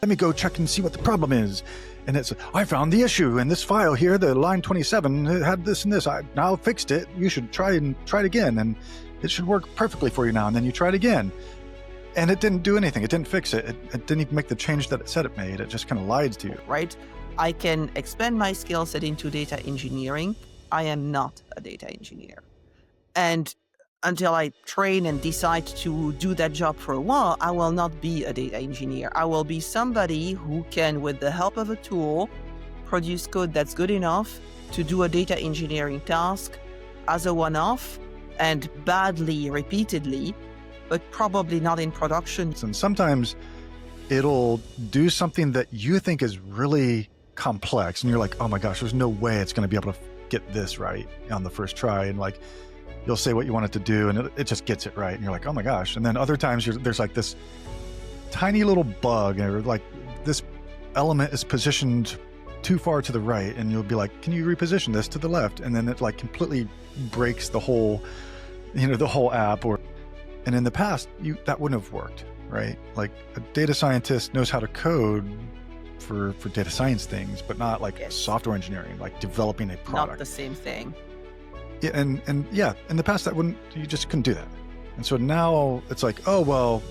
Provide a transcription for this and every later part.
Let me go check and see what the problem is. And it's, I found the issue in this file here, the line 27, it had this and this. I now fixed it. You should try it again. And it should work perfectly for you now. And then you try it again. And it didn't do anything. It didn't fix it. It didn't even make the change that it said it made. It just kind of lied to you. Right? I can expand my skill set into data engineering. I am not a data engineer. And until I train and decide to do that job for a while, I will not be a data engineer. I will be somebody who can, with the help of a tool, produce code that's good enough to do a data engineering task as a one-off and badly, repeatedly, but probably not in production. And sometimes it'll do something that you think is really complex, and you're like, oh my gosh, there's no way it's going to be able to get this right on the first try. And like, you'll say what you want it to do, and it just gets it right. And you're like, oh my gosh. And then other times there's like this tiny little bug, or like this element is positioned too far to the right, and you'll be like, can you reposition this to the left? And then it like completely breaks the whole, the whole app. And in the past, that wouldn't have worked, right? Like a data scientist knows how to code for data science things, but not like software engineering, like developing a product. Not the same thing. Yeah, and yeah, in the past you just couldn't do that. And so now it's like, oh well,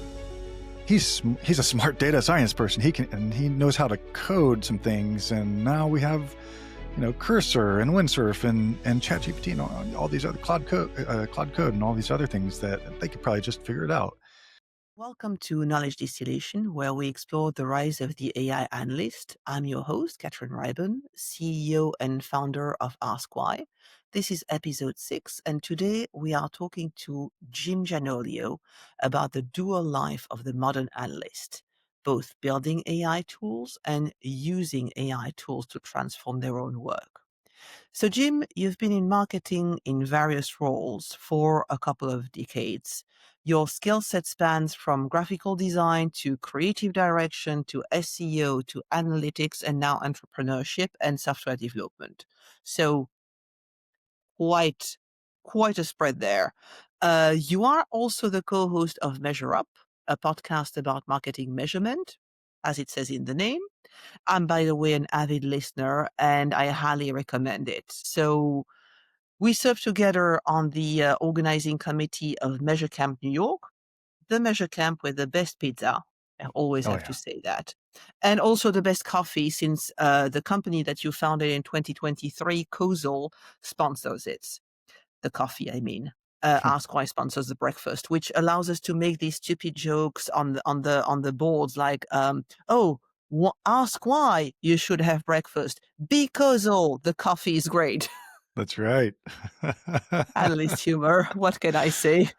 he's a smart data science person. He knows how to code some things. And now we have, Cursor and Windsurf and ChatGPT and all these other Cloud Code and all these other things that they could probably just figure it out. Welcome to Knowledge Distillation, where we explore the rise of the AI analyst. I'm your host, Katrin Reiben, CEO and founder of Ask Why. This is episode 6, and today we are talking to Jim Gianoglio about the dual life of the modern analyst, both building AI tools and using AI tools to transform their own work. So Jim, you've been in marketing in various roles for a couple of decades. Your skill set spans from graphical design to creative direction to SEO to analytics and now entrepreneurship and software development. So quite a spread there. You are also the co-host of Measure Up, a podcast about marketing measurement, as it says in the name. I'm, by the way, an avid listener, and I highly recommend it. So we serve together on the organizing committee of Measure Camp New York, the Measure Camp with the best pizza. I always have to say that. And also the best coffee, since the company that you founded in 2023, Cauzal, sponsors it. The coffee, I mean. Ask Why sponsors the breakfast, which allows us to make these stupid jokes on the boards like, ask why you should have breakfast. Because the coffee is great. That's right. Analyst humor. What can I say?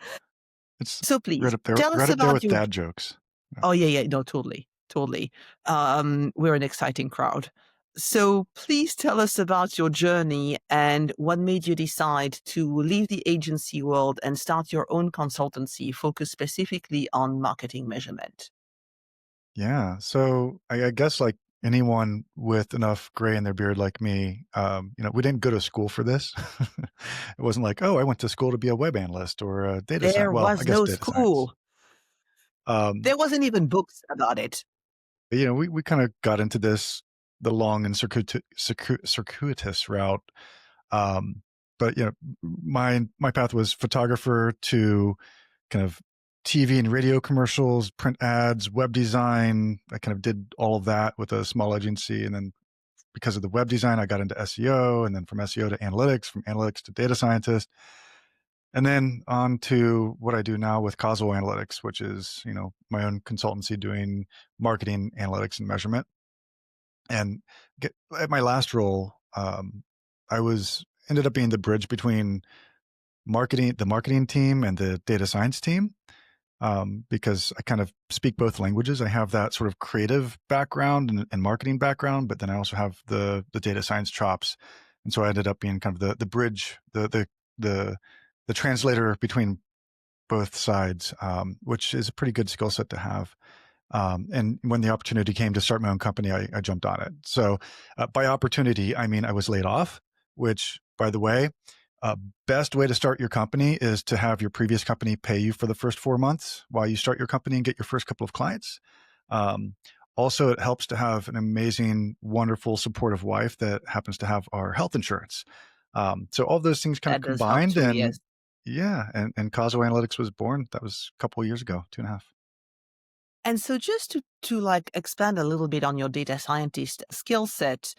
So please, tell us about your dad jokes. Oh, yeah. No, totally. We're an exciting crowd. So please tell us about your journey and what made you decide to leave the agency world and start your own consultancy focused specifically on marketing measurement. Yeah. So I guess like anyone with enough gray in their beard like me, we didn't go to school for this. It wasn't like, oh, I went to school to be a web analyst or a data scientist. There was no school. There wasn't even books about it. We kind of got into the long and circuitous route. But my path was photographer to kind of TV and radio commercials, print ads, web design. I kind of did all of that with a small agency. And then because of the web design, I got into SEO, and then from SEO to analytics, from analytics to data scientist. And then on to what I do now with Cauzal Analytics, which is, my own consultancy doing marketing analytics and measurement. And at my last role, I ended up being the bridge between the marketing team and the data science team, because I kind of speak both languages. I have that sort of creative background and marketing background, but then I also have the data science chops. And so I ended up being kind of the bridge, the translator between both sides, which is a pretty good skill set to have. And when the opportunity came to start my own company, I jumped on it. So by opportunity, I mean I was laid off, which, by the way, uh, best way to start your company is to have your previous company pay you for the first 4 months while you start your company and get your first couple of clients. Um, Also, it helps to have an amazing, wonderful, supportive wife that happens to have our health insurance. So all those things kind of That does help combined, too, yes. and yeah, and Causal Analytics was born. That was a couple of years ago, 2.5. And so just to like expand a little bit on your data scientist skill set,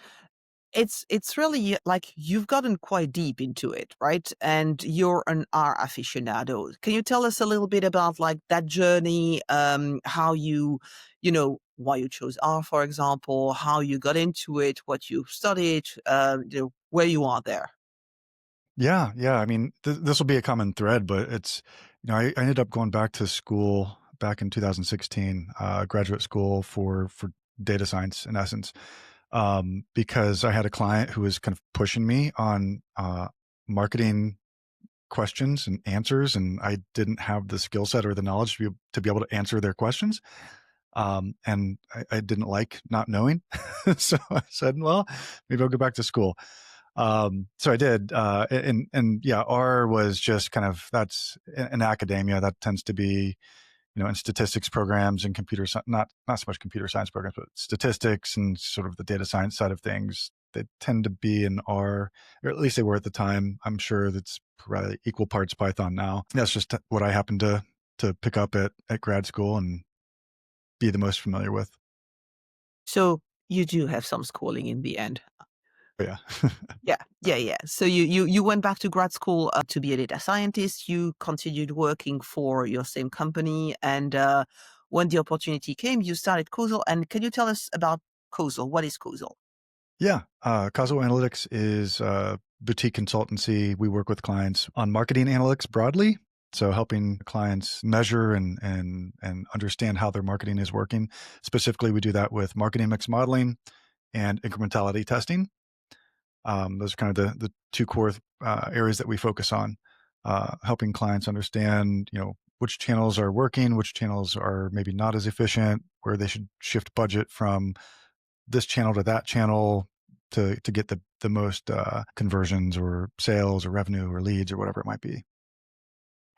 it's really like you've gotten quite deep into it, right? And you're an R aficionado. Can you tell us a little bit about like that journey, how why you chose R, for example, how you got into it, what you studied, where you are there? Yeah, yeah. I mean, this will be a common thread, but it's, I ended up going back to school back in 2016, graduate school for data science in essence, because I had a client who was kind of pushing me on marketing questions and answers, and I didn't have the skill set or the knowledge to be able to answer their questions. And I didn't like not knowing, so I said, "Well, maybe I'll go back to school." So I did, and yeah, R was just kind of that's in academia that tends to be, in statistics programs and not so much computer science programs, but statistics and sort of the data science side of things. They tend to be in R, or at least they were at the time. I'm sure that's probably equal parts Python now. That's just what I happened to pick up at grad school and be the most familiar with. So you do have some schooling in the end. But yeah. Yeah, yeah, yeah. So you went back to grad school to be a data scientist. You continued working for your same company, and when the opportunity came, you started Causal. And can you tell us about Causal? What is Causal? Yeah, Cauzal Analytics is a boutique consultancy. We work with clients on marketing analytics broadly, so helping clients measure and understand how their marketing is working. Specifically, we do that with marketing mix modeling and incrementality testing. Those are kind of the two core areas that we focus on, helping clients understand, which channels are working, which channels are maybe not as efficient, where they should shift budget from this channel to that channel to get the most conversions or sales or revenue or leads or whatever it might be.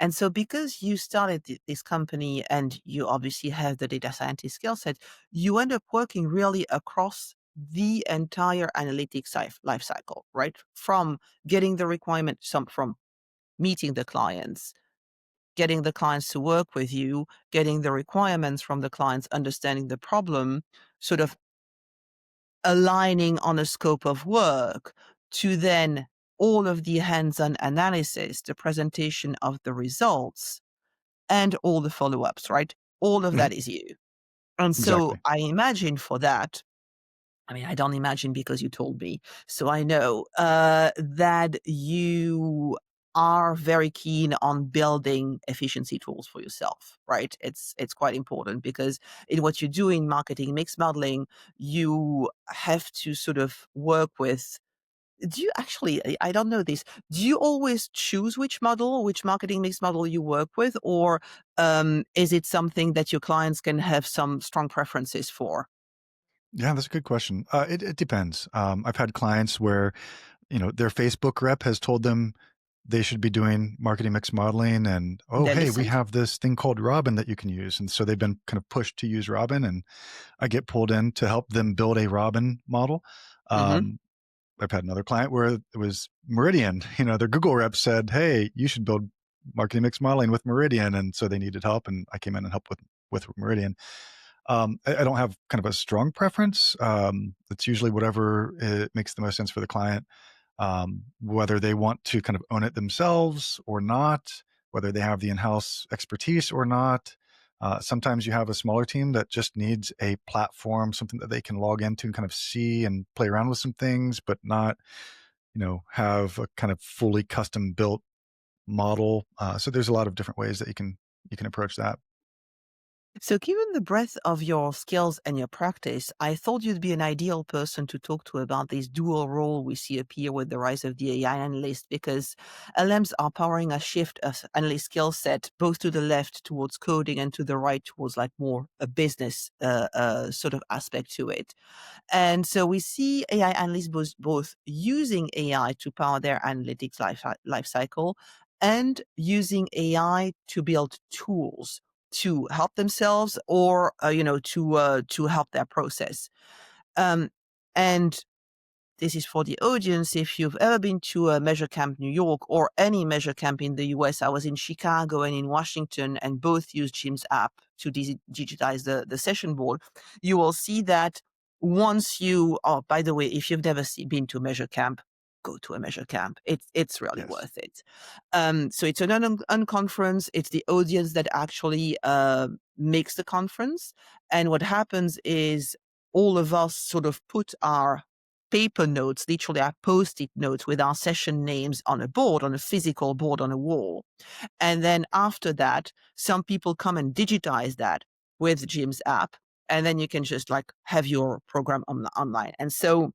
And so, because you started this company and you obviously have the data scientist skill set, you end up working really across the entire analytics life cycle, right? From getting the requirement, some from meeting the clients, getting the clients to work with you, getting the requirements from the clients, understanding the problem, sort of aligning on a scope of work to then all of the hands-on analysis, the presentation of the results, and all the follow-ups, right? All of Mhm. that is you. And so Exactly. I imagine for that, I mean, I don't imagine because you told me. So I know that you are very keen on building efficiency tools for yourself, right? It's quite important because in what you do in marketing mix modeling, you have to sort of work with. Do you actually? I don't know this. Do you always choose which marketing mix model you work with, or is it something that your clients can have some strong preferences for? Yeah, that's a good question. It depends. I've had clients where their Facebook rep has told them they should be doing marketing mix modeling, and And oh, they hey, we listened. have this thing called Robin that you can use, and so they've been kind of pushed to use Robin, and I get pulled in to help them build a Robin model. Hmm. Um, I've had another client where it was Meridian. Their Google rep said, "Hey, you should build marketing mix modeling with Meridian," and so they needed help, and I came in and helped with Meridian. I don't have kind of a strong preference. It's usually whatever it makes the most sense for the client, whether they want to kind of own it themselves or not, whether they have the in-house expertise or not. Sometimes you have a smaller team that just needs a platform, something that they can log into and kind of see and play around with some things, but not, have a kind of fully custom built model. So there's a lot of different ways that you can approach that. So, given the breadth of your skills and your practice, I thought you'd be an ideal person to talk to about this dual role we see appear with the rise of the AI analyst, because LMs are powering a shift of analyst skill set both to the left towards coding and to the right towards like more a business sort of aspect to it. And so we see AI analysts both using AI to power their analytics life cycle and using AI to build tools to help themselves or to help their process. Um, and this is for the audience. If you've ever been to a Measure Camp New York or any Measure Camp in the US, I was in Chicago and in Washington, and both use Jim's app to digitize the session board. You will see that once you, oh, by the way, if you've never been to a Measure Camp, go to a Measure Camp. It's really Yes. worth it. So it's an unconference. It's the audience that actually makes the conference. And what happens is all of us sort of put our paper notes, literally our post-it notes with our session names on a board, on a physical board on a wall. And then after that, some people come and digitize that with Jim's app. And then you can just like have your program online. And so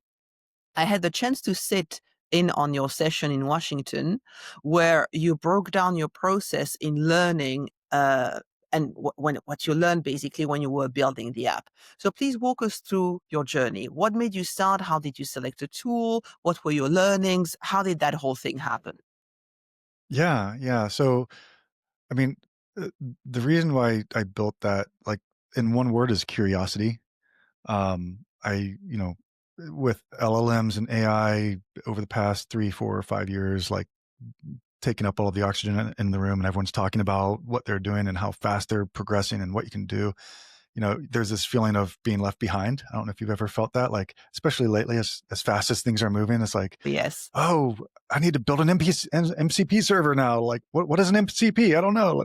I had the chance to sit in on your session in Washington where you broke down your process in learning and what you learned basically when you were building the app. So please walk us through your journey. What made you start? How did you select a tool? What were your learnings? How did that whole thing happen? Yeah, yeah. So, I mean, uh, the reason why I built that, like, in one word, is curiosity. With LLMs and AI over the past 3, 4, or 5 years, like, taking up all of the oxygen in the room, and everyone's talking about what they're doing and how fast they're progressing and what you can do. There's this feeling of being left behind. I don't know if you've ever felt that, like, especially lately, as fast as things are moving, it's like, Yes. oh, I need to build an MCP server now. Like, what is an MCP? I don't know.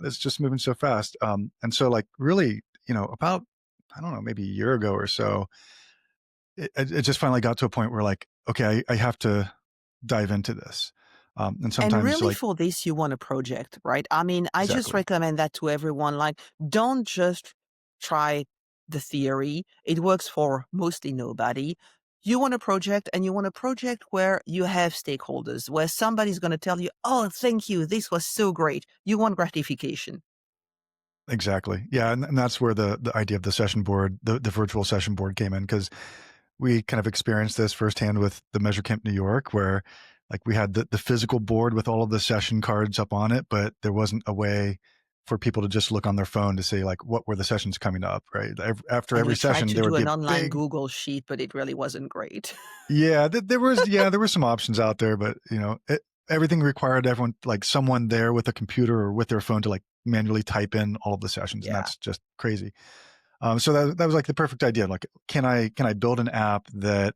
It's just moving so fast. And so, like, really, about, I don't know, maybe a year ago or so, it just finally got to a point where, like, okay, I have to dive into this. And And sometimes, really like, for this, you want a project, right? I mean, I just exactly, recommend that to everyone. Like, don't just try the theory. It works for mostly nobody. You want a project and you want a project where you have stakeholders, where somebody's going to tell you, oh, thank you. This was so great. You want gratification. exactly. Yeah. And that's where the idea of the session board, the virtual session board came in, because we kind of experienced this firsthand with the Measure Camp New York, where, like, we had the physical board with all of the session cards up on it, but there wasn't a way for people to just look on their phone to say, like, what were the sessions coming up, right? After And every we tried session, to there would do be an a online big, Google sheet, but it really wasn't great. yeah, there were some options out there, but everything required everyone, like, someone there with a computer or with their phone to, like, manually type in all of the sessions, and Yeah. that's just crazy. So that was like the perfect idea. Like, can I build an app that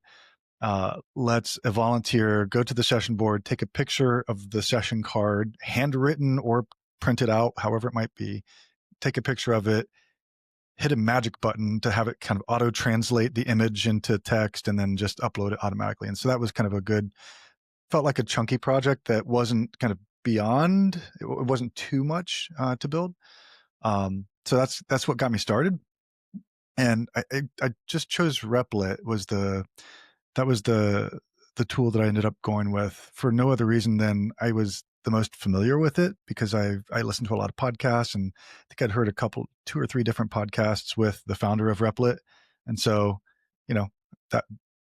lets a volunteer go to the session board, take a picture of the session card, handwritten or printed out, however it might be, take a picture of it, hit a magic button to have it kind of auto translate the image into text, and then just upload it automatically. And so that was kind of felt like a chunky project that wasn't kind of beyond, it wasn't too much to build. So that's what got me started. And I just chose Replit, that was the tool that I ended up going with, for no other reason than I was the most familiar with it, because I listened to a lot of podcasts, and I think I'd heard 2 or 3 different podcasts with the founder of Replit. And so, you know, that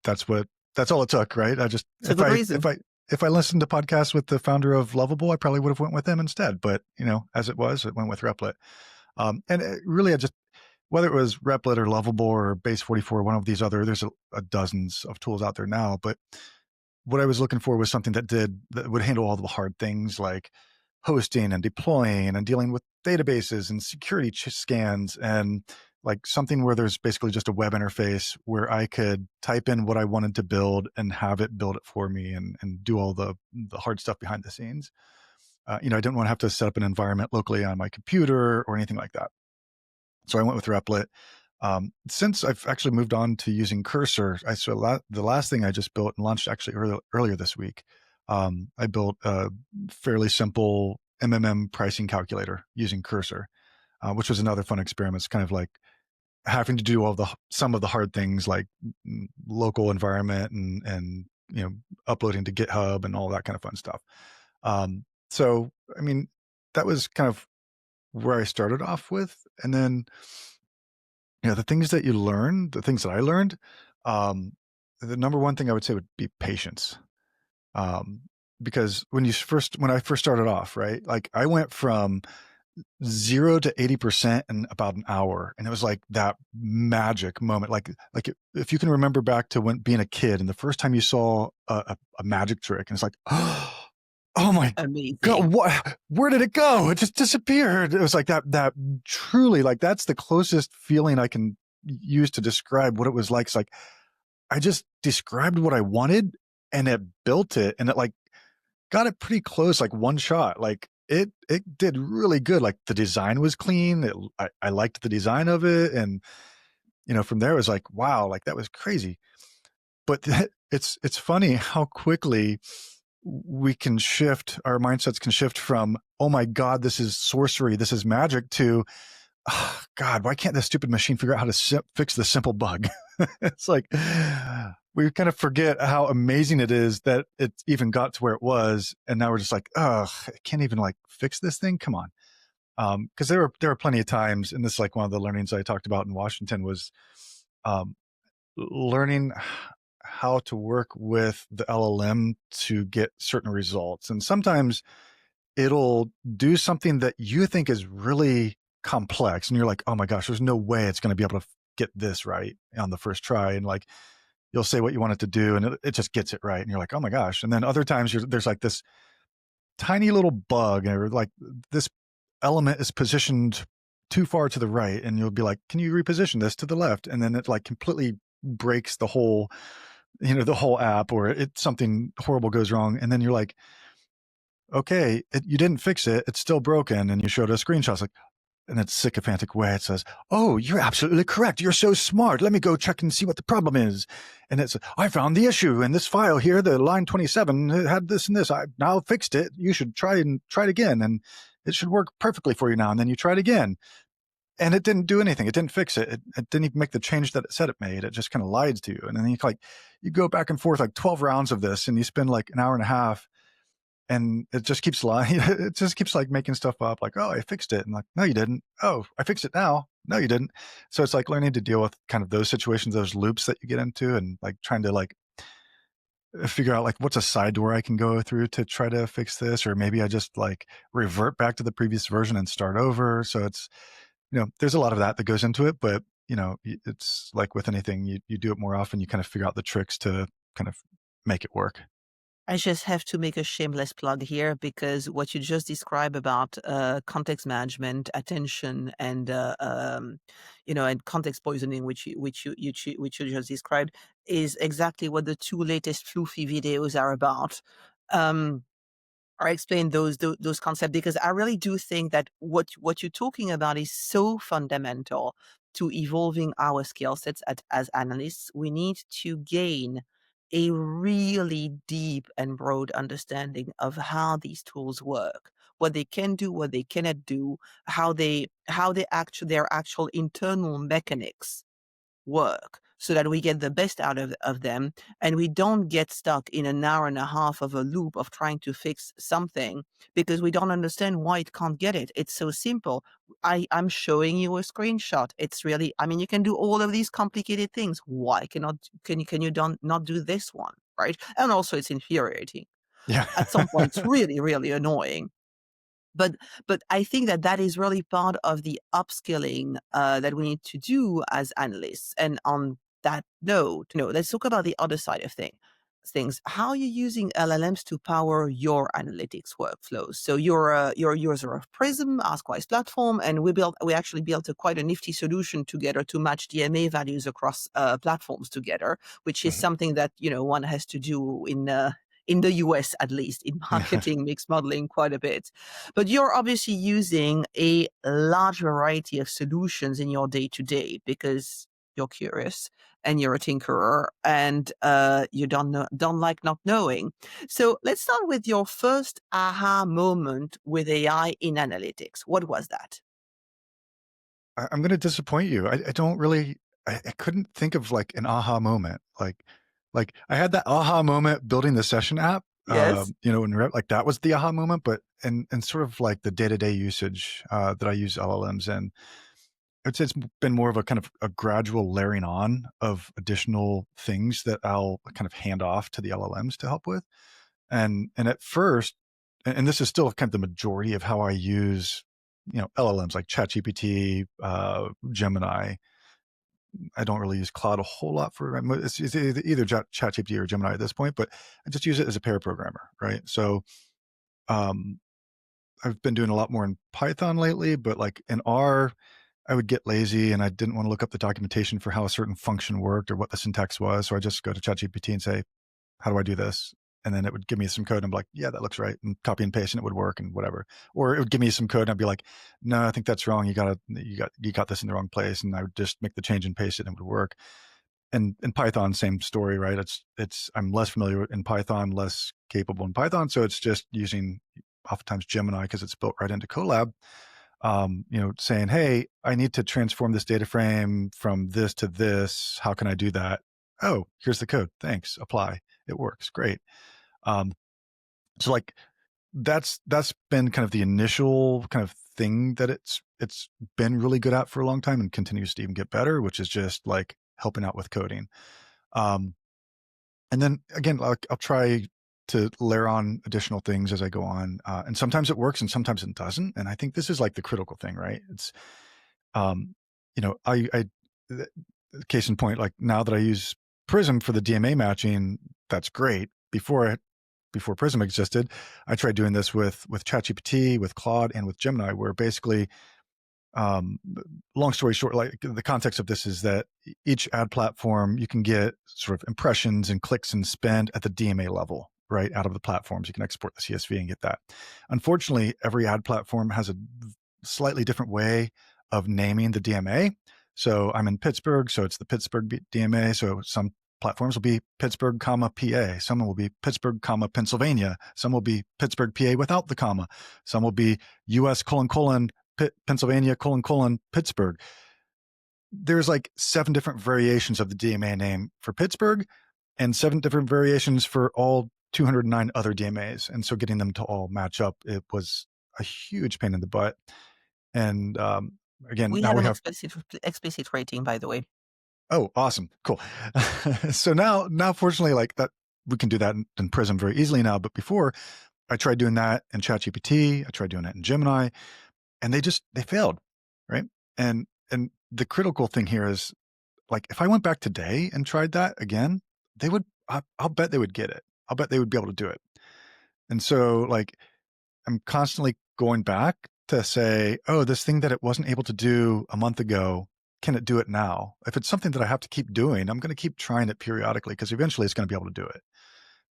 that's all it took, right? I just It's a good reason. if I listened to podcasts with the founder of Lovable, I probably would have went with them instead. But, as it was, it went with Replit. And really, I just, whether it was Replit or Lovable or Base 44, one of these other, there's a dozens of tools out there now. But what I was looking for was something that would handle all the hard things, like hosting and deploying and dealing with databases and security scans, and, like, something where there's basically just a web interface where I could type in what I wanted to build and have it build it for me, and do all the hard stuff behind the scenes. I didn't want to have to set up an environment locally on my computer or anything like that. So I went with Replit. Since I've actually moved on to using Cursor, the last thing I just built and launched actually earlier this week. I built a fairly simple MMM pricing calculator using Cursor. which was another fun experiment. It's kind of like having to do some of the hard things like local environment and uploading to GitHub and all that kind of fun stuff. So I mean, that was kind of where I started off with, and then the things that you learn, the things that I learned, um, the number one thing I would say would be patience. Um, because when I first started off, right, like I went from 0 to 80% in about an hour, and it was like that magic moment. If you can remember back to when being a kid and the first time you saw a magic trick, and it's like, oh my God, Amazing. where did it go? It just disappeared. It was like that truly, like, that's the closest feeling I can use to describe what it was like. It's like, I just described what I wanted and it built it, and it like got it pretty close, like one shot. Like it did really good. Like the design was clean. I liked the design of it. And, from there it was like, wow, like that was crazy. But it's funny how quickly our mindsets can shift from, oh my God, this is sorcery, this is magic, to, oh, God, why can't this stupid machine figure out how to fix this simple bug? It's like we kind of forget how amazing it is that it even got to where it was, and now we're just like, oh, I can't even like fix this thing. Come on, because there were plenty of times, and this is like one of the learnings I talked about in Washington was um, learning how to work with the LLM to get certain results, and sometimes it'll do something that you think is really complex, and you're like, oh my gosh, there's no way it's going to be able to get this right on the first try, and like you'll say what you want it to do, and it just gets it right, and you're like, oh my gosh. And then other times there's like this tiny little bug, or like this element is positioned too far to the right, and you'll be like, can you reposition this to the left? And then it like completely breaks the whole app, or something horrible goes wrong, and then you're like, okay, you didn't fix it, it's still broken, and you showed a screenshot. It's like, in its sycophantic way, it says, oh, you're absolutely correct. You're so smart. Let me go check and see what the problem is. And it's, I found the issue in this file here. The line 27 had this and this. I now fixed it. You should try it again. And it should work perfectly for you now. And then you try it again. And it didn't do anything. It didn't fix it. It didn't even make the change that it said it made. It just kind of lied to you. And then you go back and forth like 12 rounds of this, and you spend like an hour and a half, and it just keeps lying. It just keeps like making stuff up, like, oh, I fixed it. And like, no, you didn't. Oh, I fixed it now. No, you didn't. So it's like learning to deal with kind of those situations, those loops that you get into, and like trying to like figure out like what's a side door I can go through to try to fix this, or maybe I just like revert back to the previous version and start over. So it's, there's a lot of that goes into it, but it's like with anything, you do it more often, you kind of figure out the tricks to kind of make it work. I just have to make a shameless plug here because what you just described about context management, attention, and and context poisoning, which you just described, is exactly what the two latest Floofy videos are about. Um, or explain those concepts, because I really do think that what you're talking about is so fundamental to evolving our skill sets as analysts. We need to gain a really deep and broad understanding of how these tools work, what they can do, what they cannot do, how they their actual internal mechanics work, so that we get the best out of them, and we don't get stuck in an hour and a half of a loop of trying to fix something because we don't understand why it can't get it. It's so simple. I'm showing you a screenshot. It's really, I mean, you can do all of these complicated things. Why can you don't not do this one, right? And also it's infuriating. Yeah. At some point, it's really, really annoying. But I think that is really part of the upskilling that we need to do as analysts. And on that note, let's talk about the other side of things. How are you using LLMs to power your analytics workflows? So you're a user of Prism, AskWise platform, and we actually built a quite a nifty solution together to match DMA values across platforms together, which is Mhm. something that one has to do in the US, at least in marketing mix modeling quite a bit. But you're obviously using a large variety of solutions in your day to day because you're curious and you're a tinkerer, and you don't like not knowing. So let's start with your first aha moment with AI in analytics. What was that? I'm going to disappoint you. I don't really. I couldn't think of like an aha moment. Like I had that aha moment building the session app. Yes. Like that was the aha moment. But and sort of like the day to day usage that I use LLMs in, it's been more of a kind of a gradual layering on of additional things that I'll kind of hand off to the LLMs to help with. And at first, and this is still kind of the majority of how I use, LLMs like ChatGPT, Gemini. I don't really use Cloud a whole lot for it's either ChatGPT or Gemini at this point, but I just use it as a pair programmer, right? So um, I've been doing a lot more in Python lately, but like in R, I would get lazy and I didn't want to look up the documentation for how a certain function worked or what the syntax was. So I just go to ChatGPT and say, how do I do this? And then it would give me some code. And I'm like, yeah, that looks right. And copy and paste and it would work and whatever. Or it would give me some code and I'd be like, no, I think that's wrong. You got this in the wrong place. And I would just make the change and paste it and it would work. And in Python, same story, right? I'm less familiar in Python, less capable in Python. So it's just using oftentimes Gemini because it's built right into Colab. Saying, hey, I need to transform this data frame from this to this. How can I do that? Oh, here's the code. Thanks. Apply. It works. Great. Um, so like that's been kind of the initial kind of thing that it's been really good at for a long time and continues to even get better, which is just like helping out with coding. Um, and then again, like I'll try to layer on additional things as I go on. And sometimes it works and sometimes it doesn't. And I think this is like the critical thing, right? It's um, I th- case in point, like now that I use Prism for the DMA matching, that's great. Before Prism existed, I tried doing this with ChatGPT, with Claude, and with Gemini, where basically um, long story short, like the context of this is that each ad platform, you can get sort of impressions and clicks and spend at the DMA level, right? Out of the platforms, you can export the CSV and get that. Unfortunately, every ad platform has a slightly different way of naming the DMA. So I'm in Pittsburgh, so it's the Pittsburgh DMA. So some platforms will be Pittsburgh, comma, PA. Some will be Pittsburgh, comma, Pennsylvania. Some will be Pittsburgh, PA without the comma. Some will be US colon colon Pennsylvania colon colon Pittsburgh. There's like 7 different variations of the DMA name for Pittsburgh and 7 different variations for all 209 other DMAs. And so getting them to all match up, it was a huge pain in the butt. And again, We now have we an have, explicit rating, by the way. oh, awesome. Cool. So now fortunately, like that, we can do that in Prism very easily now. But before I tried doing that in ChatGPT, I tried doing it in Gemini, and they failed, right? And the critical thing here is like if I went back today and tried that again, they would I'll bet they would get it. I'll bet they would be able to do it. And so like I'm constantly going back to say, oh, this thing that it wasn't able to do a month ago, can it do it now? If it's something that I have to keep doing, I'm going to keep trying it periodically because eventually it's going to be able to do it.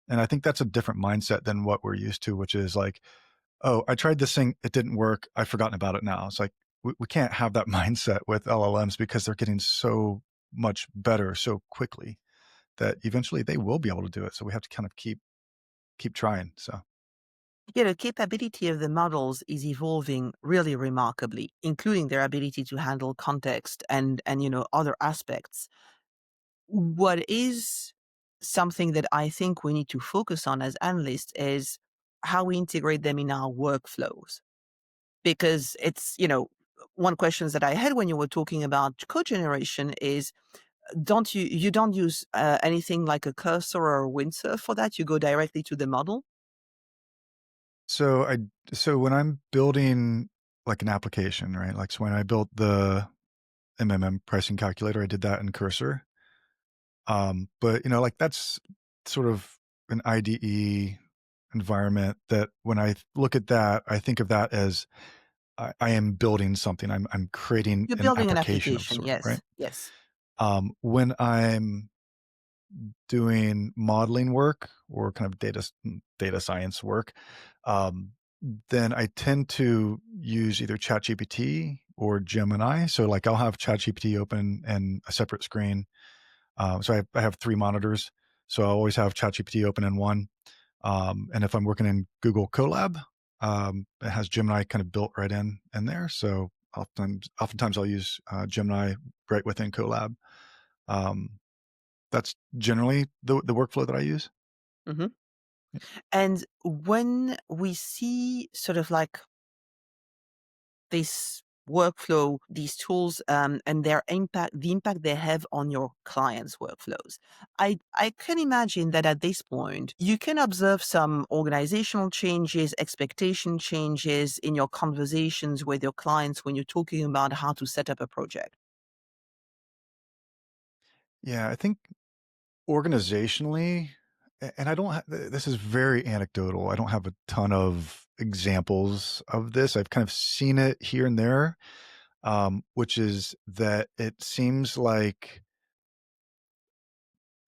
And I think that's a different mindset than what we're used to, which is like, oh, I tried this thing, it didn't work. I've forgotten about it now. It's like we can't have that mindset with LLMs because they're getting so much better so quickly that eventually they will be able to do it. So we have to kind of keep trying. So Yeah, the capability of the models is evolving really remarkably, including their ability to handle context and other aspects. What is something that I think we need to focus on as analysts is how we integrate them in our workflows. Because one questions that I had when you were talking about code generation is you don't use anything like a cursor or a windsurf for that? You go directly to the model? so I so when I'm building like an application, right? Like so when I built the pricing calculator, I did that in Cursor. But like that's sort of an IDE environment that when I look at that, I think of that as I am building something. I'm creating You're an building an application of application, sort, right? yes, yes. When I'm doing modeling work or kind of data science work, um, then I tend to use either ChatGPT or Gemini. So like I'll have ChatGPT open in a separate screen. So I have 3 monitors. So I always have ChatGPT open in one. And if I'm working in Google Colab, it has Gemini kind of built right in there. So Oftentimes I'll use Gemini right within Colab. Um, that's generally the workflow that I use. Mhm. And when we see sort of like this workflow, these tools, and their impact, the impact they have on your clients' workflows. I can imagine that at this point, you can observe some organizational changes, expectation changes in your conversations with your clients when you're talking about how to set up a project. Yeah, I think organizationally, and I don't. This is very anecdotal. I don't have a ton of examples of this. I've kind of seen it here and there, which is that it seems like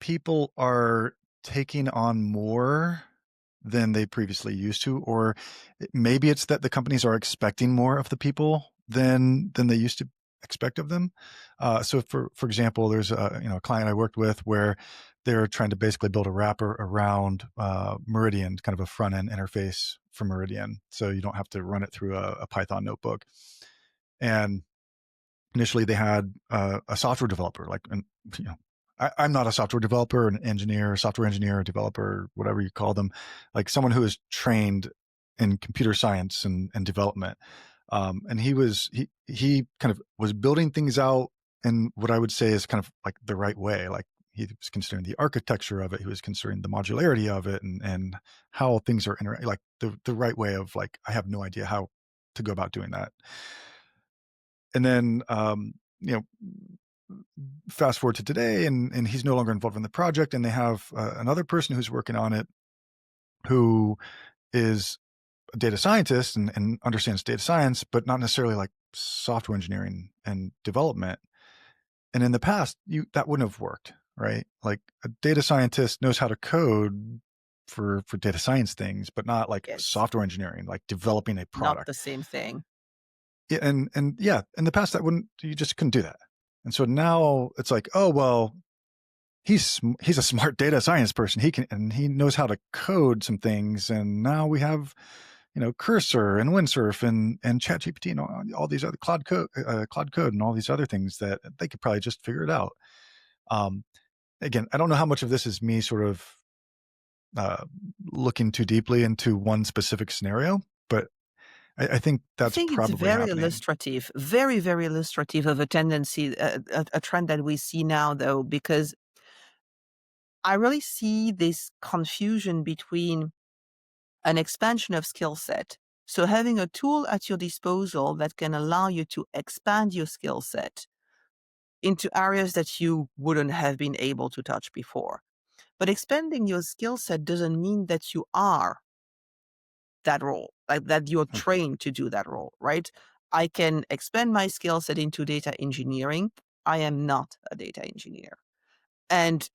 people are taking on more than they previously used to, or maybe it's that the companies are expecting more of the people than they used to expect of them. So for example, there's a client I worked with where they're trying to basically build a wrapper around Meridian, kind of a front end interface for Meridian, so you don't have to run it through a Python notebook. And initially they had a software developer, like, and you know, I'm not a software developer, an engineer, software engineer, developer, whatever you call them, like someone who is trained in computer science and development. And he kind of was building things out in what I would say is kind of like the right way. Like he was considering the architecture of it, he was considering the modularity of it, and how things are like the right way of like I have no idea how to go about doing that. And then you know, fast forward to today, and he's no longer involved in the project, and they have another person who's working on it who is a data scientist and understands data science, but not necessarily like software engineering and development. And in the past, you that wouldn't have worked, right? Like a data scientist knows how to code for data science things, but not like Yes. software engineering, like developing a Not product. the same thing. Yeah, and yeah, in the past that wouldn't you just couldn't do that. And so now it's like, oh well, he's a smart data science person. He can and he knows how to code some things. And now we have, Cursor and Windsurf and ChatGPT and all these other Cloud Code, and all these other things that they could probably just figure it out. Um, Again, I don't know how much of this is me sort of uh, looking too deeply into one specific scenario, but I think I that's think it's probably very happening. illustrative, very, very illustrative of a tendency, a trend that we see now, though, because I really see this confusion between an expansion of skill set. So having a tool at your disposal that can allow you to expand your skill set into areas that you wouldn't have been able to touch before. But expanding your skill set doesn't mean that you are that role, like that you're Hmm. trained to do that role, right? I can expand my skill set into data engineering. I am not a data engineer. And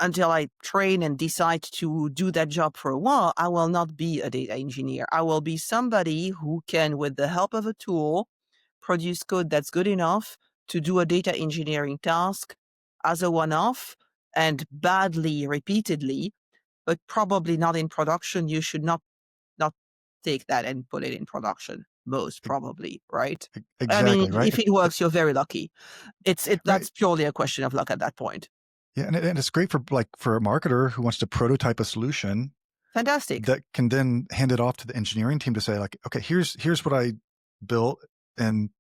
until I train and decide to do that job for a while, I will not be a data engineer. I will be somebody who can, with the help of a tool, produce code that's good enough to do a data engineering task as a one off and badly repeatedly, but probably not in production. You should not take that and put it in production, most E- probably, right? I mean, Exactly right. if it works, you're very lucky. Right. That's purely a question of luck at that point. Yeah, and it's great for like for a marketer who wants to prototype a solution Fantastic. that can then hand it off to the engineering team to say like, okay, here's what I built in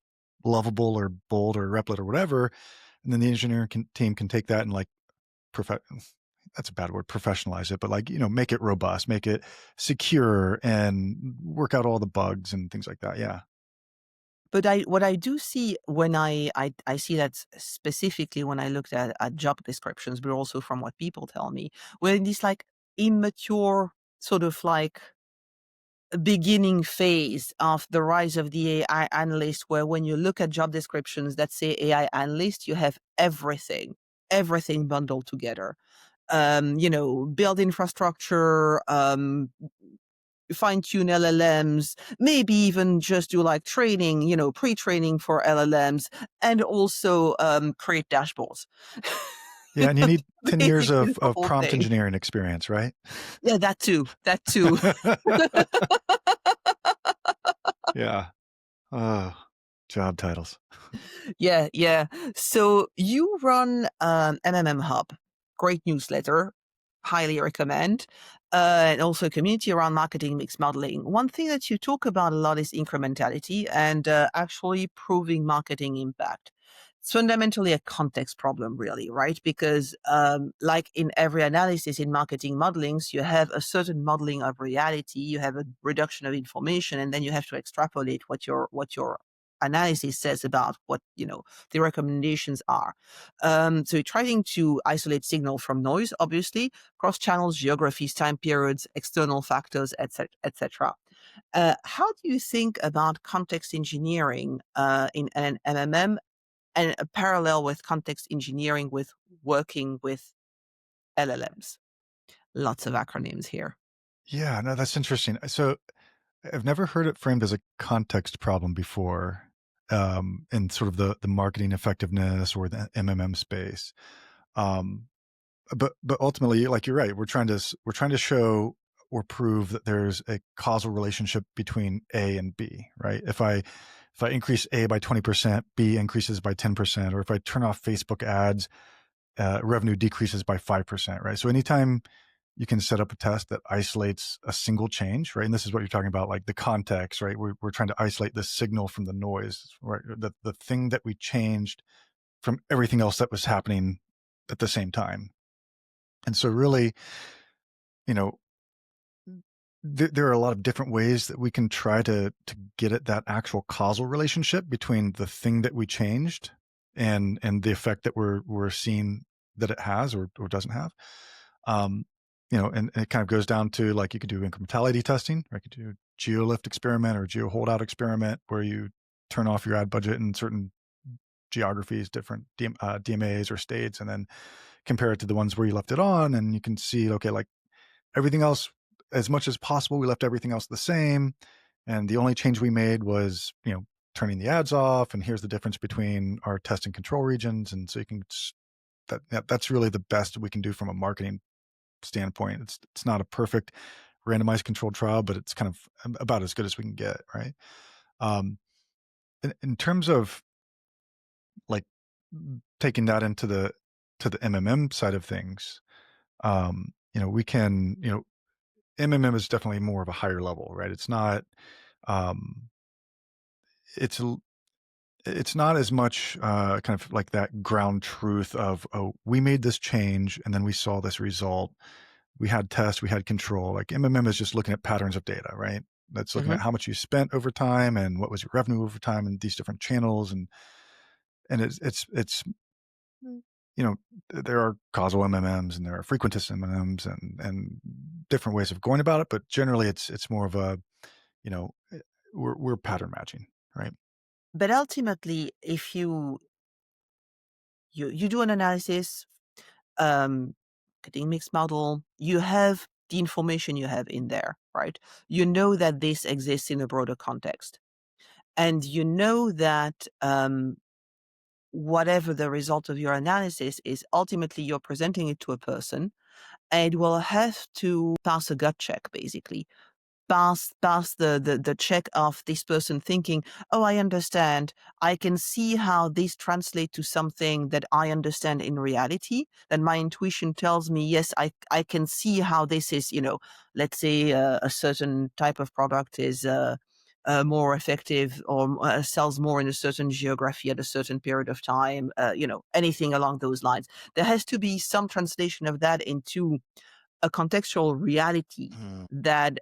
Lovable or Bold or Replit or whatever, and then the team can take that and like prof- that's a bad word, professionalize it, but like make it robust, make it secure, and work out all the bugs and things like that. Yeah. But what I do see when I see that specifically when I looked at job descriptions, but also from what people tell me, we're in this like immature sort of like beginning phase of the rise of the AI analyst, where when you look at job descriptions that say AI analyst, you have everything bundled together. Build infrastructure, fine tune LLMs, maybe even just do like training, pre-training for LLMs, and also create dashboards. Yeah, and you need 10 years Basically the of whole prompt thing. engineering experience, right? Yeah, that too. That too. Yeah. Job titles. Yeah, yeah. So you run MMM Hub, great newsletter, highly recommend, and also community around marketing mix modeling. One thing that you talk about a lot is incrementality and actually proving marketing impact. It's fundamentally a context problem, really, right? Because, like in every analysis in marketing modelings, you have a certain modeling of reality, you have a reduction of information, and then you have to extrapolate what your analysis says about what the recommendations are. So you're trying to isolate signal from noise, obviously, cross channels, geographies, time periods, external factors, etc., etc. How do you think about context engineering in an MMM and a parallel with context engineering with working with LLMs? Lots of acronyms here. Yeah, no, that's interesting. So I've never heard it framed as a context problem before, in sort of the marketing effectiveness or the MMM space. Um, but ultimately, like you're right, we're trying to show or prove that there's a causal relationship between A and B, right? If I increase A by 20%, B increases by 10%, or if I turn off Facebook ads, revenue decreases by 5%, right? So anytime you can set up a test that isolates a single change, right? And this is what you're talking about, like the context, right? We're trying to isolate the signal from the noise, right? The thing that we changed from everything else that was happening at the same time. And so really, you know, there are a lot of different ways that we can try to get at that actual causal relationship between the thing that we changed and the effect that we're seeing that it has or doesn't have. Um, and it kind of goes down to, like, you could do incrementality testing, or you could do geo lift experiment or geo holdout experiment, where you turn off your ad budget in certain geographies, different DMAs or states, and then compare it to the ones where you left it on, and you can see, okay, like, everything else, as much as possible, we left everything else the same, and the only change we made was, turning the ads off, and here's the difference between our test and control regions, and so you can that's really the best we can do from a marketing standpoint. It's not a perfect randomized controlled trial, but it's kind of about as good as we can get, right? Um, in terms of, like, taking that into the to the MMM side of things, we can, MMM is definitely more of a higher level, right? It's not, um, it's l- it's not as much kind of like that ground truth of, oh, we made this change and then we saw this result. We had tests, we had control. Like, MMM is just looking at patterns of data, right? That's looking Hmm. at how much you spent over time and what was your revenue over time in these different channels, and it's Mm. There are causal MMMs and there are frequentist MMMs and different ways of going about it, but generally it's more of a, you know, eh, we're pattern matching, right? But ultimately, if you do an analysis, getting mixed model, you have the information you have in there, right? You know that this exists in a broader context. And you know that whatever the result of your analysis is, ultimately you're presenting it to a person and will have to pass a gut check, basically pass the check of this person thinking, "Oh, I understand. I can see how this translate to something that I understand in reality. That my intuition tells me, yes, I can see how this is, let's say a certain type of product is more effective or sells more in a certain geography at a certain period of time, anything along those lines. There has to be some translation of that into a contextual reality Mhm.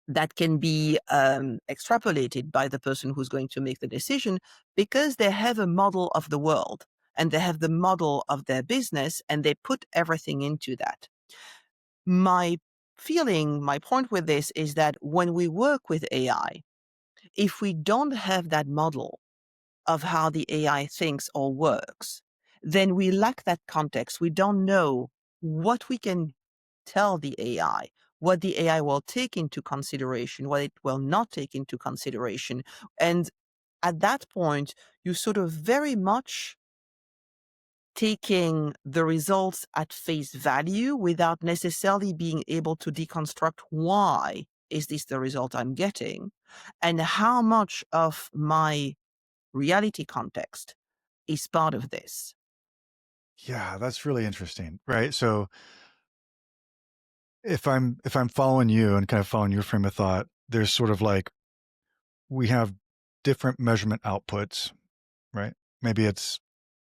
that can be extrapolated by the person who's going to make the decision because they have a model of the world and they have the model of their business and they put everything into that. My my point with this is that when we work with AI, if we don't have that model of how the AI thinks or works, then we lack that context. We don't know what we can tell the AI, what the AI will take into consideration, what it will not take into consideration. And at that point, you sort of very much taking the results at face value without necessarily being able to deconstruct why is this the result I'm getting? And how much of my reality context is part of this? Yeah, that's really interesting, right? So if I'm following you and kind of following your frame of thought, there's sort of like we have different measurement outputs, right? Maybe it's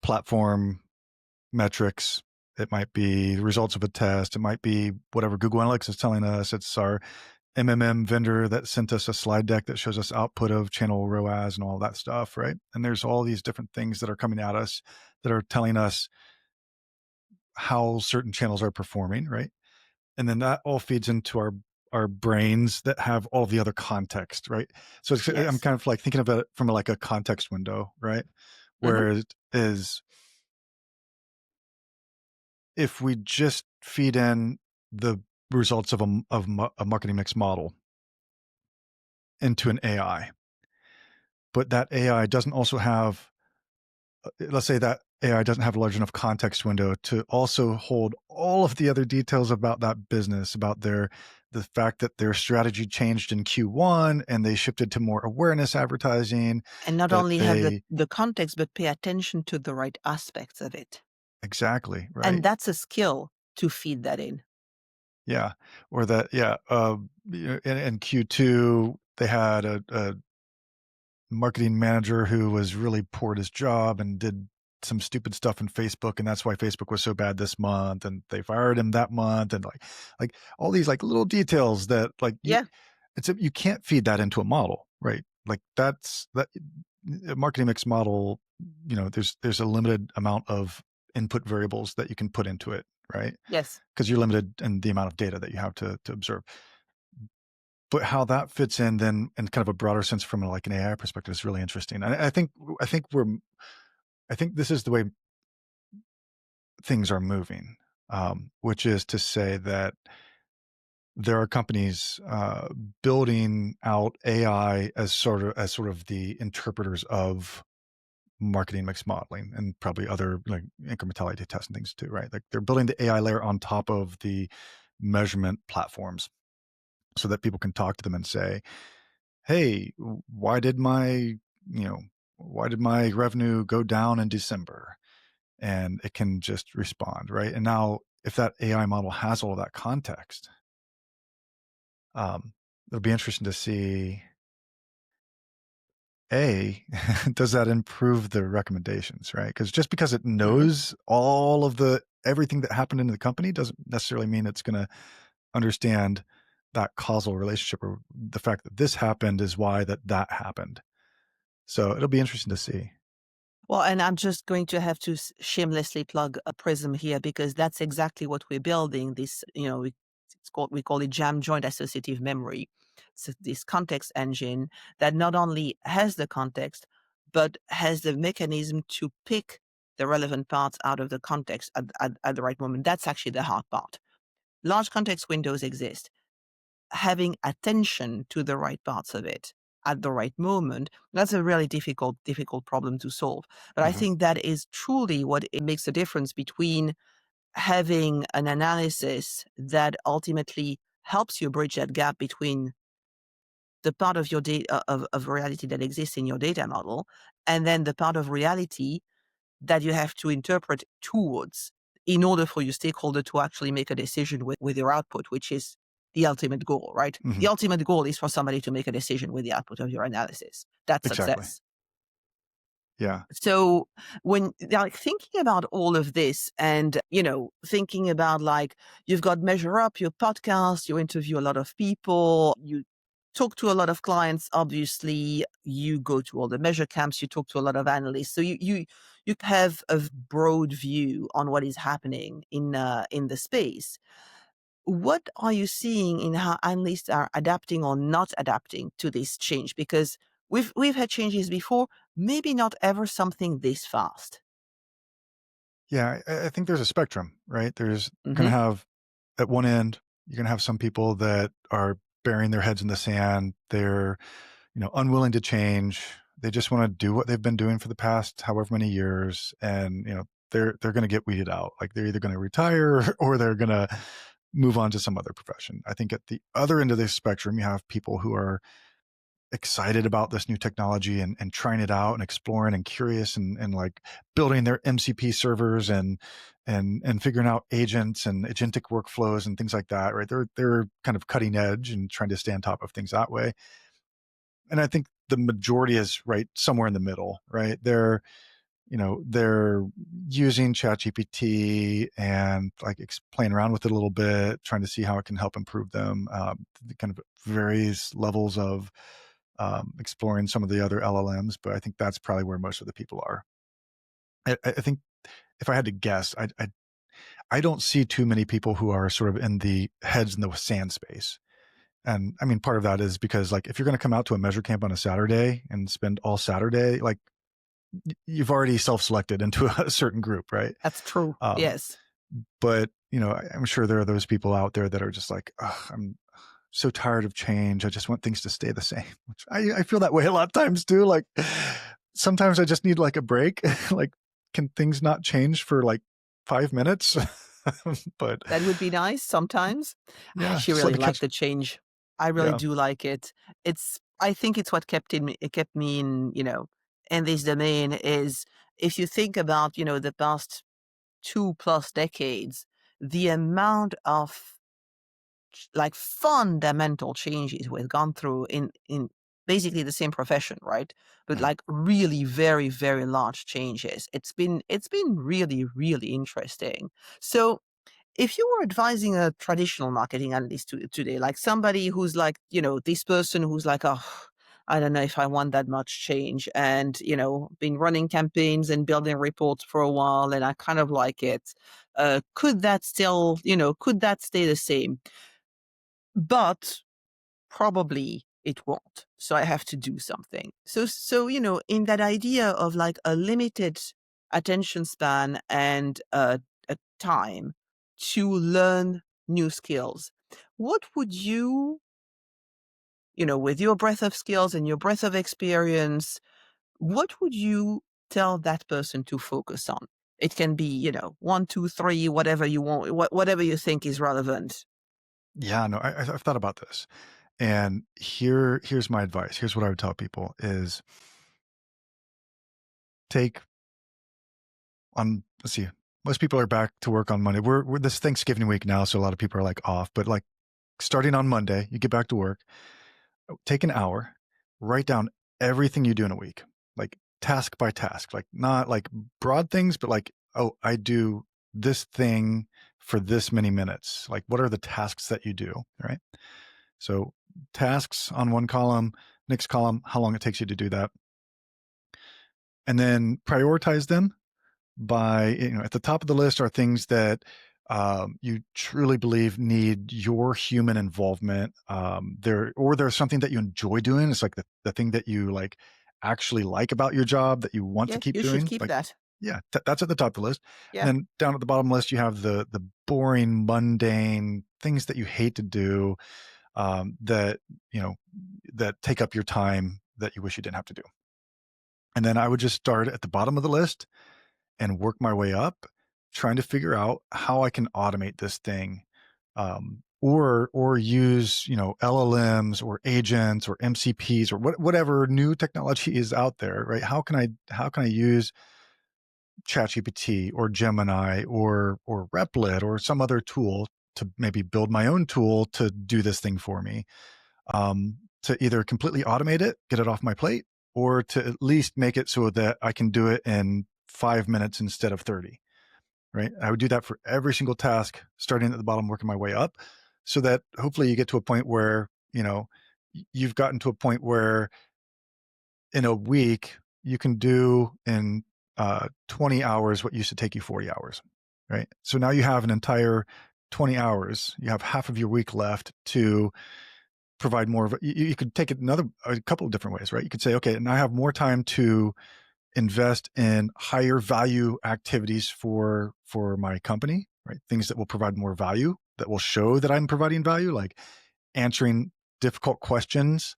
platform metrics. It might be the results of a test. It might be whatever Google Analytics is telling us. It's our MMM vendor that sent us a slide deck that shows us output of channel ROAS and all that stuff, right? And there's all these different things that are coming at us that are telling us how certain channels are performing, right? And then that all feeds into our brains that have all the other context, right? So I'm Yes. kind of like thinking of it from like a context window, right? Mhm. Where it is if we just feed in the results of a marketing mix model into an AI, but that AI doesn't also have, let's say that AI doesn't have a large enough context window to also hold all of the other details about that business, about the fact that their strategy changed in Q1 and they shifted to more awareness advertising, And not that only have they the context, but pay attention to the right aspects of it. exactly, And right? that's a skill to feed that in. Yeah. Or that, yeah, in Q2, they had a marketing manager who was really poor at his job and did some stupid stuff in Facebook, and that's why Facebook was so bad this month, and they fired him that month, and like all these like little details that like Yeah. you can't feed that into a model, right? Like that's that a marketing mix model, there's a limited amount of input variables that you can put into it, right? Yes. Because you're limited in the amount of data that you have to observe. But how that fits in then in kind of a broader sense from like an AI perspective is really interesting. And I think this is the way things are moving, which is to say that there are companies building out AI as sort of the interpreters of marketing mix modeling and probably other like incrementality tests and things too, right? Like they're building the AI layer on top of the measurement platforms so that people can talk to them and say, hey, why did my revenue go down in December? And it can just respond, right? And now if that AI model has all of that context, it'll be interesting to see, A, does that improve the recommendations, right? Because just because it Mhm. knows all of the everything that happened in the company doesn't necessarily mean it's gonna understand that causal relationship or the fact that this happened is why that happened. So it'll be interesting to see. Well, and I'm just going to have to shamelessly plug a prism here because that's exactly what we're building. This, we call it jam joint associative memory. So this context engine that not only has the context, but has the mechanism to pick the relevant parts out of the context at the right moment. That's actually the hard part. Large context windows exist. Having attention to the right parts of it at the right moment, that's a really difficult problem to solve. But I Mhm, think that is truly what it makes a difference between having an analysis that ultimately helps you bridge that gap between the part of your data of reality that exists in your data model and then the part of reality that you have to interpret towards in order for your stakeholder to actually make a decision with your output, which is the ultimate goal, right? The mhm. ultimate goal is for somebody to make a decision with the output of your analysis. That's Exactly. success. Yeah. So when like thinking about all of this and thinking about like you've got Measure Up, your podcast, you interview a lot of people, you talk to a lot of clients, obviously, you go to all the measure camps, you talk to a lot of analysts. So you have a broad view on what is happening in the space. What are you seeing in how analysts are adapting or not adapting to this change? Because we've had changes before, maybe not ever something this fast. Yeah, I think there's a spectrum, right? There's gonna Mhm. have at one end, you're gonna have some people that are burying their heads in the sand. They're, unwilling to change. They just wanna do what they've been doing for the past however many years, and, they're gonna get weeded out. Like, they're either gonna retire or they're gonna move on to some other profession. I think at the other end of the spectrum, you have people who are excited about this new technology and trying it out and exploring and curious and like building their MCP servers and figuring out agents and agentic workflows and things like that, right? They're kind of cutting edge and trying to stay on top of things that way. And I think the majority is right somewhere in the middle, right? They're using ChatGPT and like playing around with it a little bit, trying to see how it can help improve them. The kind of various levels of exploring some of the other LLMs, but I think that's probably where most of the people are. I think if I had to guess, I don't see too many people who are sort of in the heads in the sand space. And I mean, part of that is because like if you're going to come out to a measure camp on a Saturday and spend all Saturday, like you've already self-selected into a certain group, right? That's true. Um, Yes. but I'm sure there are those people out there that are just like, I'm so tired of change. I just want things to stay the same. Which I feel that way a lot of times too. Like sometimes I just need like a break. Like, can things not change for like 5 minutes? But That would be nice sometimes. I yeah, actually just let really me like catch. the change. I really Yeah, do like it. I think it's what kept me in, in this domain is if you think about, the past 2 plus decades, the amount of like fundamental changes we've gone through in basically the same profession, right? But mm, like really very, very large changes. It's been really, really interesting. So if you were advising a traditional marketing analyst today, like somebody who's like, this person who's like, oh, I don't know if I want that much change and, been running campaigns and building reports for a while and I kind of like it. Could that still, could that stay the same? But probably it won't. So I have to do something. So, in that idea of like a limited attention span and a time to learn new skills, what would you, with your breadth of skills and your breadth of experience, what would you tell that person to focus on? It can be, one, two, three, whatever you want, whatever you think is relevant. yeah. No, I've thought about this, and here's my advice. Here's what I would tell people: is take on. Let's see. Most people are back to work on Monday. We're this Thanksgiving week now, so a lot of people are like off. But like starting on Monday, you get back to work. Take an hour, write down everything you do in a week, like task by task, like not like broad things, but like, oh, I do this thing for this many minutes. Like, what are the tasks that you do? Right. So, tasks on one column, next column, how long it takes you to do that. And then prioritize them by, at the top of the list are things that you truly believe need your human involvement. There's something that you enjoy doing. It's like the thing that you like actually like about your job that you want to Yeah, keep you should doing. keep Like, that. yeah, that's at the top of the list. And Yeah. then down at the bottom list, you have the boring, mundane things that you hate to do, that you know that take up your time that you wish you didn't have to do. And then I would just start at the bottom of the list and work my way up, trying to figure out how I can automate this thing, or use LLMs or agents or MCPs or whatever new technology is out there, right? How can I use ChatGPT or Gemini or Replit or some other tool to maybe build my own tool to do this thing for me, to either completely automate it, get it off my plate, or to at least make it so that I can do it in 5 minutes instead of 30, right? I would do that for every single task, starting at the bottom, working my way up, so that hopefully you get to a point where, you've gotten to a point where in a week you can do in 20 hours what used to take you 40 hours, right? So now you have an entire 20 hours. You have half of your week left to provide more of you could take it a couple of different ways, right? You could say, okay, now I have more time to invest in higher value activities for my company, right? Things that will provide more value, that will show that I'm providing value, like answering difficult questions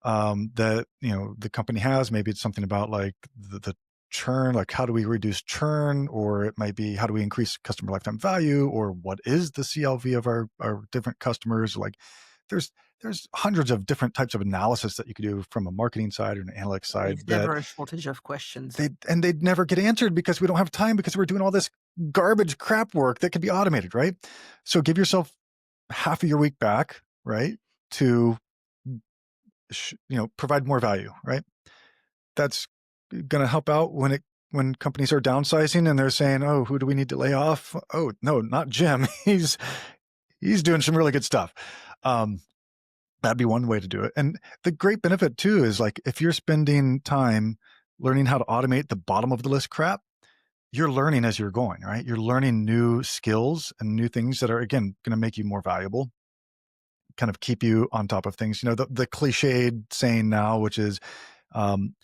that the company has. Maybe it's something about like the churn, like how do we reduce churn, or it might be how do we increase customer lifetime value, or what is the CLV of our different customers. Like there's hundreds of different types of analysis that you could do from a marketing side or an analytics side There's that never a shortage of questions. they'd never get answered because we don't have time because we're doing all this garbage crap work that could be automated, right? So give yourself half of your week back, right? To provide more value, right? That's going to help out when companies are downsizing and they're saying, "Oh, who do we need to lay off?" Oh, no, not Jim. He's doing some really good stuff. That'd be one way to do it. And the great benefit too is like if you're spending time learning how to automate the bottom of the list crap, you're learning as you're going, right? You're learning new skills and new things that are again going to make you more valuable, kind of keep you on top of things. The cliched saying now, which is um,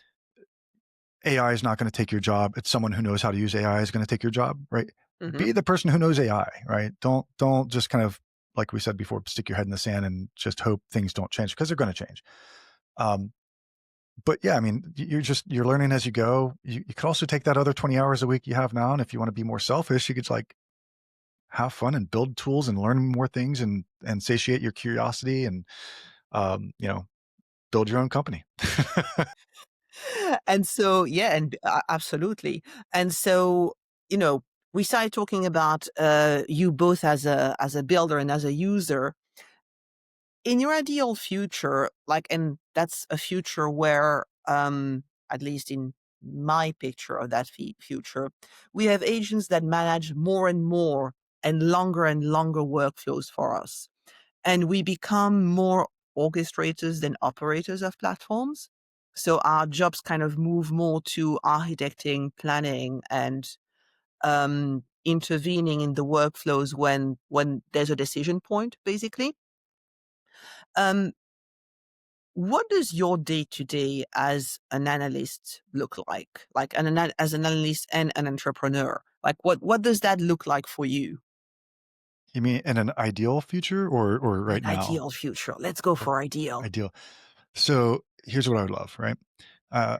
AI is not going to take your job. It's someone who knows how to use AI is going to take your job, right? Mhm. Be the person who knows AI, right? Don't just kind of like we said before, stick your head in the sand and just hope things don't change because they're going to change. Um, but yeah, I mean, you're learning as you go. You could also take that other 20 hours a week you have now, and if you want to be more selfish, you could like have fun and build tools and learn more things and satiate your curiosity and build your own company. And so, yeah, and absolutely. And so, you know, we started talking about you both as a builder and as a user. In your ideal future, like, and that's a future where, at least in my picture of that future, we have agents that manage more and longer workflows for us. And we become more orchestrators than operators of platforms. So our jobs kind of move more to architecting, planning, and intervening in the workflows when there's a decision point, basically. Um, what does your day to day as an analyst look like? Like as an analyst and an entrepreneur, like what does that look like for you? You mean in an ideal future or An right now? ideal future. Let's go Or for ideal. ideal. So here's what I would love, right? Uh,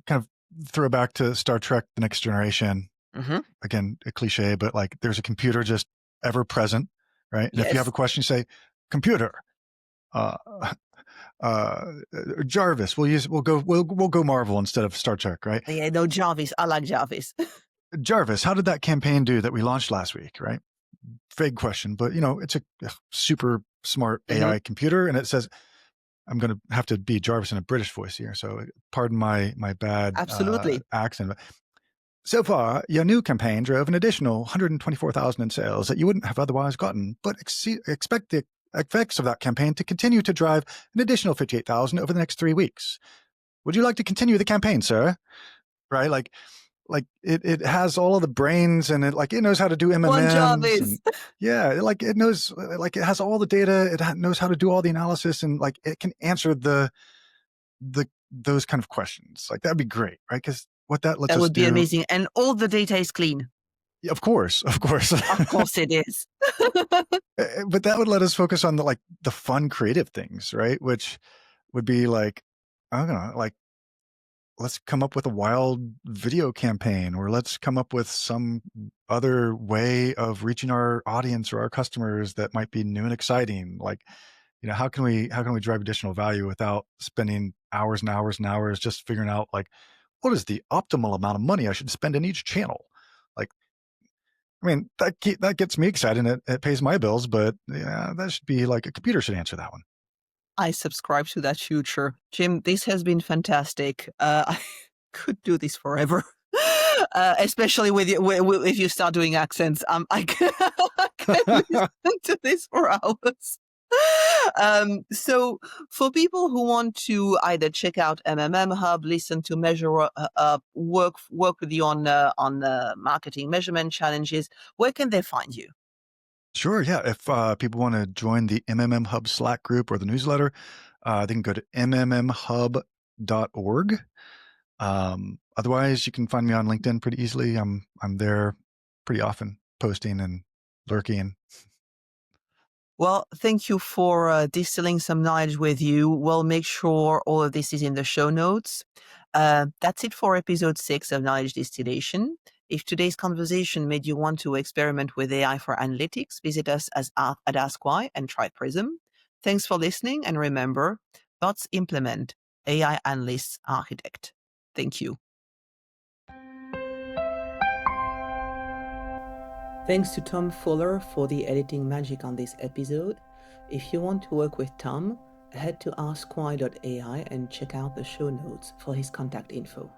kind of throw back to Star Trek: The Next Generation. Hmm. Again, a cliche, but like there's a computer just ever present, right? And if you have a Yes. question, you say, "Computer, uh, uh, Jarvis." We'll go Marvel instead of Star Trek, right? Yeah, no, Jarvis. I like Jarvis. Jarvis, how did that campaign do that we launched last week, right? Vague question, but it's a super smart Hmm. AI computer, and it says, I'm going to have to be Jarvis in a British voice here, so pardon my bad Absolutely. accent. So far, your new campaign drove an additional 124,000 in sales that you wouldn't have otherwise gotten, but expect the effects of that campaign to continue to drive an additional 58,000 over the next 3 weeks. Would you like to continue the campaign, sir? Right? Like it has all of the brains and it knows how to do One MMMs and Jarvis. yeah, like it knows like it has all the data, knows how to do all the analysis and like it can answer those kind of questions. Like that'd be great, right? Because what that lets That us would be do, amazing. And all the data is clean. yeah, of course, Of course it is. but that would let us focus on the fun, creative things, right? Which would be like, I don't know, like let's come up with a wild video campaign or let's come up with some other way of reaching our audience or our customers that might be new and exciting. Like, how can we drive additional value without spending hours and hours and hours just figuring out like what is the optimal amount of money I should spend in each channel? Like, I mean, that gets me excited and it pays my bills, but yeah, that should be like a computer should answer that one. I subscribe to that future. Jim, this has been fantastic. I could do this forever. Especially with you, if you start doing accents, I can, I can listen to this for hours. So for people who want to either check out MMM Hub, listen to work with you on marketing measurement challenges, where can they find you? Sure. Yeah. If people want to join the MMM Hub Slack group or the newsletter, they can go to mmmhub.org. Otherwise, you can find me on LinkedIn pretty easily. I'm there pretty often, posting and lurking. Well, thank you for distilling some knowledge with you. We'll make sure all of this is in the show notes. That's it for episode 6 of Knowledge Distillation. If today's conversation made you want to experiment with AI for analytics, visit us at Ask Why and try Prism. Thanks for listening, and remember, bots implement, AI analysts architect. Thank you. Thanks to Tom Fuller for the editing magic on this episode. If you want to work with Tom, head to askwhy.ai and check out the show notes for his contact info.